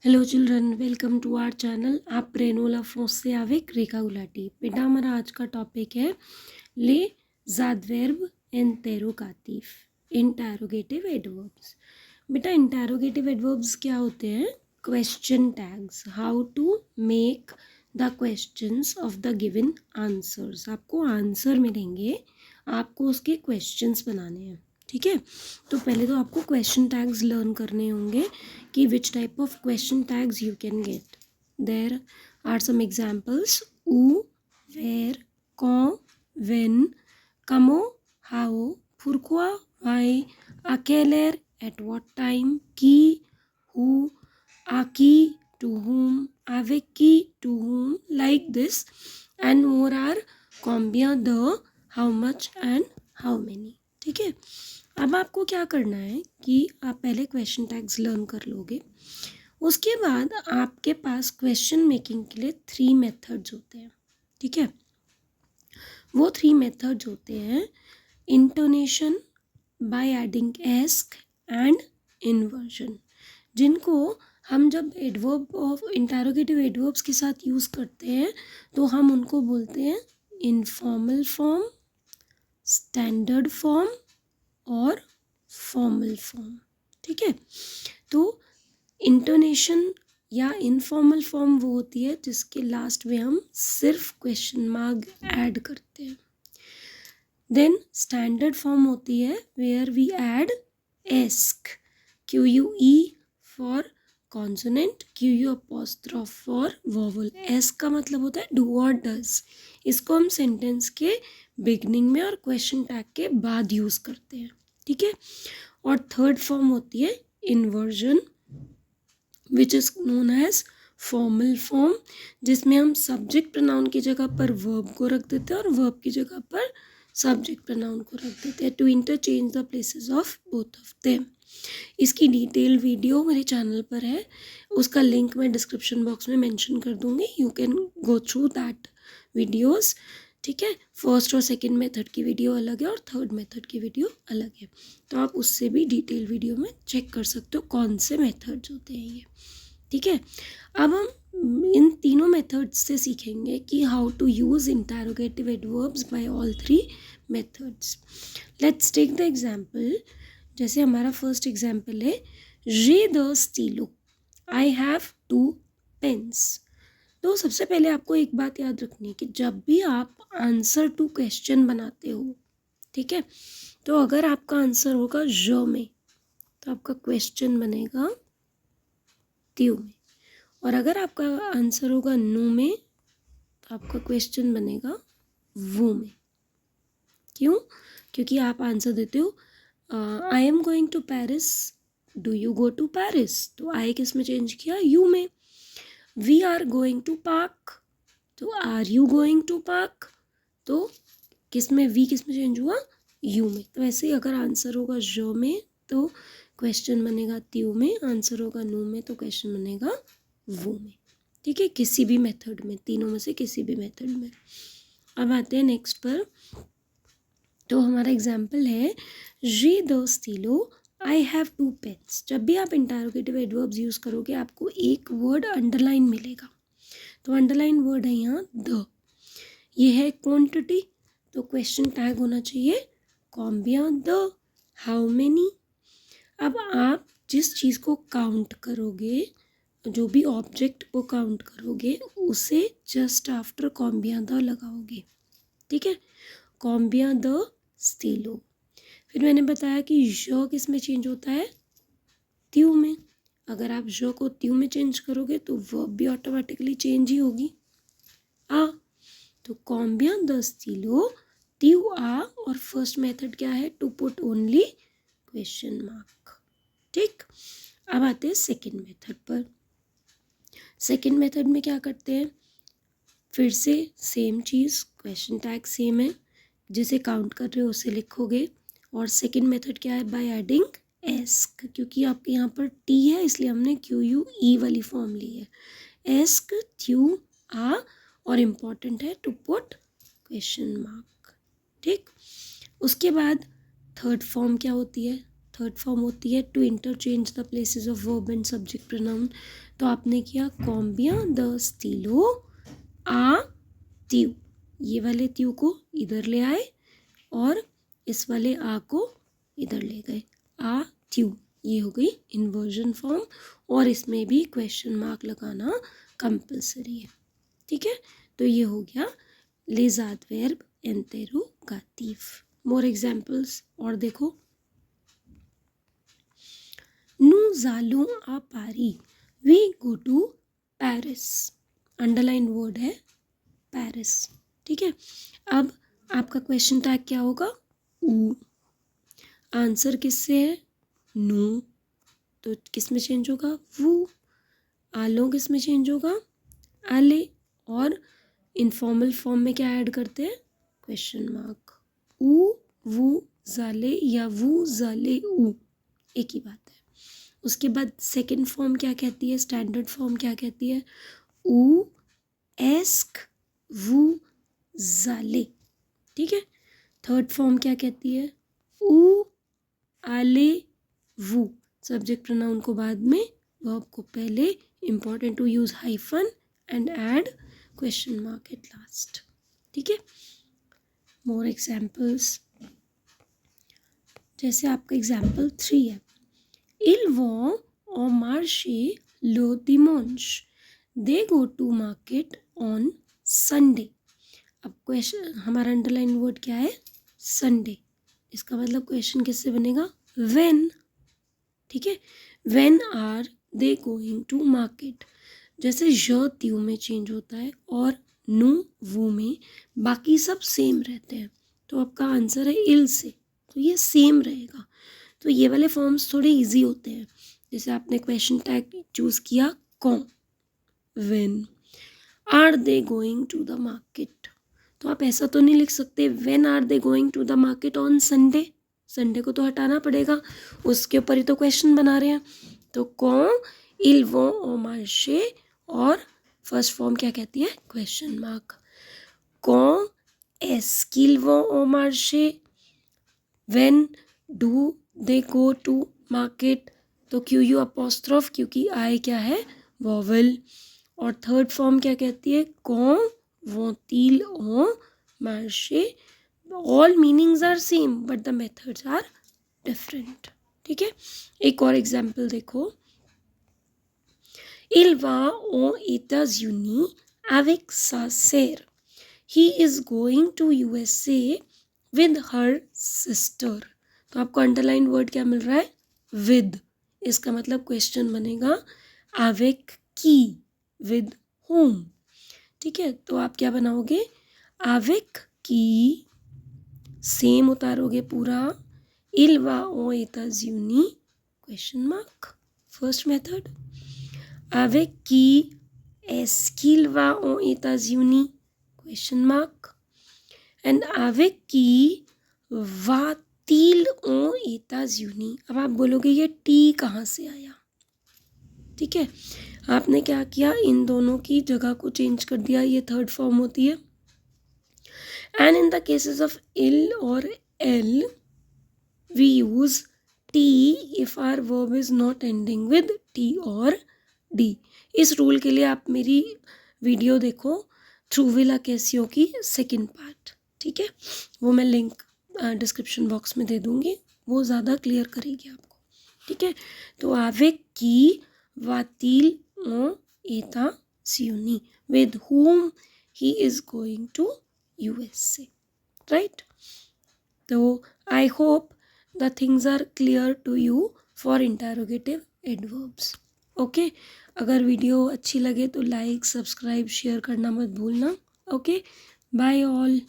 Hello children, welcome to our channel. आप प्रेनोला फोस से आविक रेखा गुलाटी। बेटा हमारा आज का टॉपिक है ले ज़ादवर्ब इंटेरोगाटिव, इंटेरोगेटिव एडवर्ब्स। बेटा इंटेरोगेटिव एडवर्ब्स क्या होते हैं? Question tags, how to make the questions of the given answers. आपको आंसर मिलेंगे, आपको उसके क्वेश्चंस बनाने हैं। ठीक है, तो पहले तो आपको क्वेश्चन टैग्स लर्न करने होंगे कि which type of question tags you can get. There are some examples: ऊ, वेयर, कौन, वेन, कमो, हाउ, फुरकुआ, वाई, अकेलेर, एट व्हाट टाइम, की, हु, आकी, to whom, aveki, to whom, like this, and more are combien the, how much and how many। ठीक है, अब आपको क्या करना है कि आप पहले क्वेश्चन टैग्स लर्न कर लोगे, उसके बाद आपके पास क्वेश्चन मेकिंग के लिए 3 मेथड्स होते हैं। ठीक है, वो 3 मेथड्स होते हैं intonation, by adding ask and inversion, जिनको हम जब एडवर्ब ऑफ इंटेरोगेटिव एडवर्ब्स के साथ यूज़ करते हैं तो हम उनको बोलते हैं इनफॉर्मल फॉर्म, स्टैंडर्ड फॉर्म और फॉर्मल फॉर्म। ठीक है, तो इंटोनेशन या इनफॉर्मल फॉर्म वो होती है जिसके लास्ट में हम सिर्फ क्वेश्चन मार्क ऐड करते हैं। देन स्टैंडर्ड फॉर्म होती है वेयर वी ऐड एस्क, QUE for consonant, QU apostrophe for vowel. एस्क का मतलब होता है डू और डज। इसको हम सेंटेंस के बिगनिंग में और क्वेश्चन टैग के बाद यूज़ करते हैं। ठीक है, और थर्ड फॉर्म होती है inversion which is known as formal form, जिसमें हम सब्जेक्ट प्रोनाउन की जगह पर वर्ब को रख देते हैं और वर्ब की जगह पर सब्जेक्ट प्रोनाउन को रख देते हैं to interchange the places of both of them. इसकी डिटेल वीडियो मेरे चैनल पर है, उसका लिंक मैं डिस्क्रिप्शन बॉक्स में मेंशन कर दूंगी। You can go through that videos. ठीक है, फर्स्ट और सेकंड मेथड की वीडियो अलग है और थर्ड मेथड की वीडियो अलग है, तो आप उससे भी डिटेल वीडियो में चेक कर सकते हो कौन से मेथड्स होते हैं ये। ठीक है, अब हम इन तीनों मेथड्स से सीखेंगे कि how to use interrogative adverbs by all 3 methods. Let's take the example. जैसे हमारा फर्स्ट एग्जाम्पल है रीड द स्टीलो, आई हैव 2 पेन्स। तो सबसे पहले आपको एक बात याद रखनी है कि जब भी आप आंसर टू क्वेश्चन बनाते हो, ठीक है, तो अगर आपका आंसर होगा ज में तो आपका क्वेश्चन बनेगा त्यू में, और अगर आपका आंसर होगा नु में तो आपका क्वेश्चन बनेगा वो में। क्यों? क्योंकि आप आंसर देते हो I am going to Paris, do you go to Paris, तो आई किस में चेंज किया? यू में। We are going to park, तो are you going to park, तो किस में? वी किस में चेंज हुआ? यू में। तो ऐसे ही अगर आंसर होगा ज में तो क्वेश्चन बनेगा त्यू में, आंसर होगा नु में तो क्वेश्चन बनेगा वो में। ठीक है, किसी भी मेथड में, तीनों में से किसी भी मेथड में। अब आते हैं नेक्स्ट पर। तो हमारा एग्जाम्पल है री द स्टीलो, आई हैव 2 पेन्स। जब भी आप इंटेरोगेटिव एडवर्ब्स यूज़ करोगे आपको एक वर्ड अंडरलाइन मिलेगा, तो अंडरलाइन वर्ड है यहाँ द। ये है क्वांटिटी, तो क्वेश्चन टैग होना चाहिए कॉम्बियन द, हाउ मेनी। अब आप जिस चीज़ को काउंट करोगे, जो भी ऑब्जेक्ट को काउंट करोगे, उसे जस्ट आफ्टर कॉम्बियन द लगाओगे। ठीक है, कॉम्बियन द स्टीलो। फिर मैंने बताया कि ज किस में चेंज होता है? त्यू में। अगर आप ज को त्यू में चेंज करोगे तो वर्ब भी ऑटोमेटिकली चेंज ही होगी, आ। तो कॉम्बियन द स्टीलो त्यू आ, और फर्स्ट मेथड क्या है? To put only question mark. ठीक, अब आते हैं सेकेंड मेथड पर। सेकेंड मेथड में क्या करते हैं? फिर से सेम चीज़, क्वेश्चन टैग सेम है, जिसे काउंट कर रहे हो उसे लिखोगे। और सेकेंड मेथड क्या है? बाय एडिंग एस्क, क्योंकि आपके यहाँ पर टी है इसलिए हमने QUE वाली फॉर्म ली है। एस्क, त्यू, आ, और इम्पॉर्टेंट है टू पुट क्वेश्चन मार्क। ठीक, उसके बाद थर्ड फॉर्म क्या होती है? थर्ड फॉर्म होती है to interchange the places of verb and subject pronoun. तो आपने किया कॉम्बिया द स्टीलो आ त्यू, ये वाले त्यू को इधर ले आए और इस वाले आ को इधर ले गए, आ त्यू, ये हो गई इन्वर्जन फॉर्म और इसमें भी क्वेश्चन मार्क लगाना कंपलसरी है। ठीक है, तो ये हो गया les adverbes interrogatifs। More examples और देखो, nous allons à Paris, we go to Paris, underline word है पेरिस। ठीक है, अब आपका क्वेश्चन टैग क्या होगा, ऊ, आंसर किससे है, नो, तो किस में चेंज होगा, वो, आलो किस में चेंज होगा, आले, और इनफॉर्मल फॉर्म में क्या ऐड करते हैं, क्वेश्चन मार्क, ऊ, वो, जाले या वो, जाले, ऊ, एक ही बात है। उसके बाद सेकंड फॉर्म क्या कहती है, स्टैंडर्ड फॉर्म क्या कहती है, ऊ, एस्क, वो, जाले। ठीक है, थर्ड फॉर्म क्या कहती है, ऊ, आले, वो, सब्जेक्ट प्रोनाउन को बाद में, वर्ब को पहले, important to use hyphen and add question mark at last. ठीक है, मोर एग्जाम्पल्स, जैसे आपका एग्जाम्पल 3 है, ils vont au marché le dimanche, they go to market on Sunday। अब क्वेश्चन, हमारा अंडरलाइन वर्ड क्या है, संडे, इसका मतलब क्वेश्चन किससे बनेगा, व्हेन। ठीक है, when are they going to market, जैसे ज त्यू में चेंज होता है और नु वो में, बाकी सब सेम रहते हैं, तो आपका आंसर है इल से, तो ये सेम रहेगा। तो ये वाले फॉर्म्स थोड़े इजी होते हैं, जैसे आपने क्वेश्चन टैग चूज़ किया कौन, when are they going to the market, तो आप ऐसा तो नहीं लिख सकते when are they going to the market on Sunday, Sunday को तो हटाना पड़ेगा, उसके ऊपर ही तो क्वेश्चन बना रहे हैं। तो कौन, इल वो ओ मार्शे, और फर्स्ट फॉर्म क्या कहती है, क्वेश्चन मार्क, कौन एस्किल वो ओ मार्शे, when do they go to market, तो क्यू यू अपोस्ट्रोफ, क्योंकि आई क्या है, वॉवल, और थर्ड फॉर्म क्या कहती है, कौन वो तिल ओ मार्शे, all meanings are same but the methods are different. ठीक है, एक और एग्जाम्पल देखो, il va aux États-Unis avec sa sœur, he is going to USA with her sister। तो आपको अंडरलाइन वर्ड क्या मिल रहा है, विद, इसका मतलब क्वेश्चन बनेगा avec की, with whom। ठीक है, तो आप क्या बनाओगे, avec की, सेम उतारोगे पूरा, il va aux États-Unis, question mark, first method, avec qui est-ce qu'il va aux États-Unis, question mark, and avec qui va-t-il aux États-Unis। अब आप बोलोगे ये टी कहाँ से आया, ठीक है, आपने क्या किया, इन दोनों की जगह को चेंज कर दिया, ये थर्ड फॉर्म होती है। And in the cases of इल और एल we use T if our verb is not ending with T और डी। इस रूल के लिए आप मेरी वीडियो देखो थ्रूविल अकेसियो की सेकंड पार्ट, ठीक है, वो मैं लिंक डिस्क्रिप्शन बॉक्स में दे दूँगी, वो ज़्यादा क्लियर करेगी आपको। ठीक है, तो avec qui va-t-il aux États-Unis, with whom he is going to USA, right? So I hope the things are clear to you for interrogative adverbs. Okay, अगर वीडियो अच्छी लगे तो लाइक, सब्सक्राइब, शेयर करना मत भूलना। Okay, bye all.